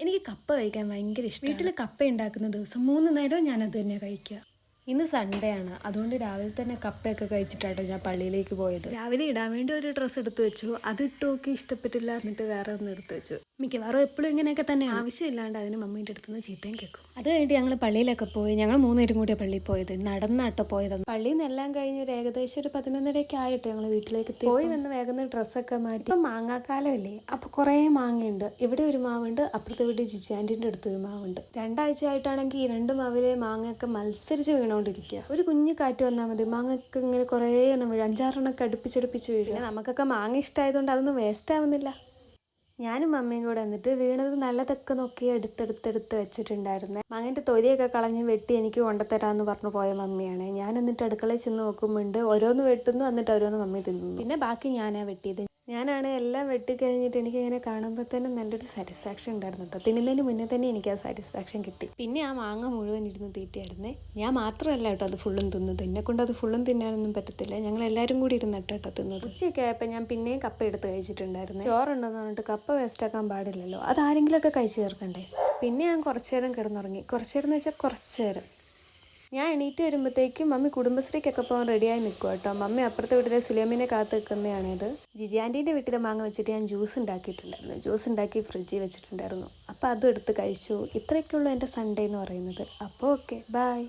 എനിക്ക് കപ്പ കഴിക്കാൻ ഭയങ്കര ഇഷ്ടമാണ്. വീട്ടിൽ കപ്പ ഉണ്ടാക്കുന്ന ദിവസം 3 നേരവും ഞാനത് തന്നെ കഴിക്കുക. ഇന്ന് സൺഡേ ആണ്, അതുകൊണ്ട് രാവിലെ തന്നെ കപ്പയൊക്കെ കഴിച്ചിട്ടാണ് ഞാൻ പള്ളിയിലേക്ക് പോയത്. രാവിലെ ഇടാൻ വേണ്ടി ഒരു ഡ്രസ്സ് എടുത്തു വെച്ചു, അത് ഇട്ട് നോക്കി ഇഷ്ടപ്പെട്ടില്ല, എന്നിട്ട് വേറെ ഒന്ന് എടുത്തു വെച്ചു. മിക്കവാറും എപ്പോഴും ഇങ്ങനെയൊക്കെ തന്നെ, ആവശ്യമില്ലാണ്ട് അതിന് മമ്മീൻ്റെ അടുത്ത് നിന്ന് ചീത്തയും കേൾക്കും. അത് കഴിഞ്ഞിട്ട് ഞങ്ങൾ പള്ളിയിലൊക്കെ പോയി. ഞങ്ങൾ 3 പേരും കൂടിയാണ് പള്ളിയിൽ പോയത്. നടന്നാട്ടോ പോയത്. പള്ളിയിൽ നിന്നെല്ലാം കഴിഞ്ഞ് ഒരു ഏകദേശം ഒരു 11:30 ആയിട്ട് ഞങ്ങൾ വീട്ടിലേക്ക് പോയി വന്ന് വേഗം ഡ്രസ്സൊക്കെ മാറ്റി. ഇപ്പം മാങ്ങാക്കാലമല്ലേ, അപ്പോൾ കുറേ മാങ്ങയുണ്ട്. ഇവിടെ ഒരു മാവുണ്ട്, അപ്പുറത്തെ വീട്ടിൽ ജിജാൻ്റിൻ്റെ അടുത്തൊരു മാവുണ്ട്. 2 ആഴ്ചയായിട്ടാണെങ്കിൽ ഈ 2 മാവിലെ മാങ്ങയൊക്കെ മത്സരിച്ച് വീണുകൊണ്ടിരിക്കുക. ഒരു കുഞ്ഞു കാറ്റ് വന്നാൽ മതി, മാങ്ങയൊക്കെ ഇങ്ങനെ കുറേ എണ്ണം വീഴും. 5-6 അടുപ്പിച്ചടുപ്പിച്ച് വീഴും. പിന്നെ നമുക്കൊക്കെ മാങ്ങ ഇഷ്ടമായതുകൊണ്ട് അതൊന്നും വേസ്റ്റ് ആവുന്നില്ല. ഞാനും മമ്മിയും കൂടെ എന്നിട്ട് വീണത് നല്ലതൊക്കെ നോക്കി എടുത്തെടുത്തെടുത്ത് വെച്ചിട്ടുണ്ടായിരുന്നേ. മാങ്ങേൻ്റെ തൊലിയൊക്കെ കളഞ്ഞ് വെട്ടി എനിക്ക് കൊണ്ടുതരാമെന്ന് പറഞ്ഞു പോയ മമ്മിയാണ്. ഞാൻ എന്നിട്ട് അടുക്കളയിൽ ചെന്ന് നോക്കുമ്പോണ്ട് ഓരോന്ന് വെട്ടുന്നു, എന്നിട്ട് ഓരോന്ന് മമ്മി തിന്നു. പിന്നെ ബാക്കി ഞാനാ വെട്ടിയത്. ഞാനാണ് എല്ലാം വെട്ടിക്കഴിഞ്ഞിട്ട് എനിക്കിങ്ങനെ കാണുമ്പോൾ തന്നെ നല്ലൊരു സാറ്റിസ്ഫാക്ഷൻ ഉണ്ടായിരുന്നു കേട്ടോ. തിന്നുന്നതിന് മുന്നേ തന്നെ എനിക്ക് ആ സാറ്റിസ്ഫാക്ഷൻ കിട്ടി. പിന്നെ ആ മാങ്ങ മുഴുവൻ ഇരുന്ന് തീറ്റയായിരുന്നേ. ഞാൻ മാത്രമല്ല കേട്ടോ അത് ഫുള്ളും തിന്നത്, എന്നെക്കൊണ്ട് അത് ഫുള്ളും തിന്നാനൊന്നും പറ്റത്തില്ല. ഞങ്ങൾ എല്ലാവരും കൂടി ഇരുന്നിട്ട് കേട്ടോ തിന്നത്. ഉച്ചയൊക്കെ ആയപ്പോൾ ഞാൻ പിന്നെയും കപ്പ എടുത്ത് കഴിച്ചിട്ടുണ്ടായിരുന്നു. ചോറുണ്ടെന്ന് പറഞ്ഞിട്ട് കപ്പ വേസ്റ്റാക്കാൻ പാടില്ലല്ലോ, അതാരെങ്കിലുമൊക്കെ കഴിച്ച് തീർക്കണ്ടേ. പിന്നെ ഞാൻ കുറച്ച് നേരം കിടന്നുറങ്ങി. കുറച്ച് നേരം എന്ന് വെച്ചാൽ കുറച്ച് നേരം. ഞാൻ എണീറ്റ് വരുമ്പോഴത്തേക്കും മമ്മി കുടുംബശ്രീക്കൊക്കെ പോകാൻ റെഡിയായി നിൽക്കും കേട്ടോ. മമ്മി അപ്പുറത്തെ വീട്ടിലെ സുലേമിനെ കാത്ത് നിൽക്കുന്നതാണിത്. ജിജി ആൻറ്റീൻ്റെ വീട്ടിലെ മാങ്ങ വെച്ചിട്ട് ഞാൻ ജ്യൂസ് ഉണ്ടാക്കിയിട്ടുണ്ടായിരുന്നു. ജ്യൂസ് ഉണ്ടാക്കി ഫ്രിഡ്ജിൽ വെച്ചിട്ടുണ്ടായിരുന്നു. അപ്പോൾ അതും എടുത്ത് കഴിച്ചു. ഇത്രയൊക്കെയുള്ളൂ എൻ്റെ സൺഡേ എന്ന് പറയുന്നത്. അപ്പോൾ ഓക്കെ, ബൈ.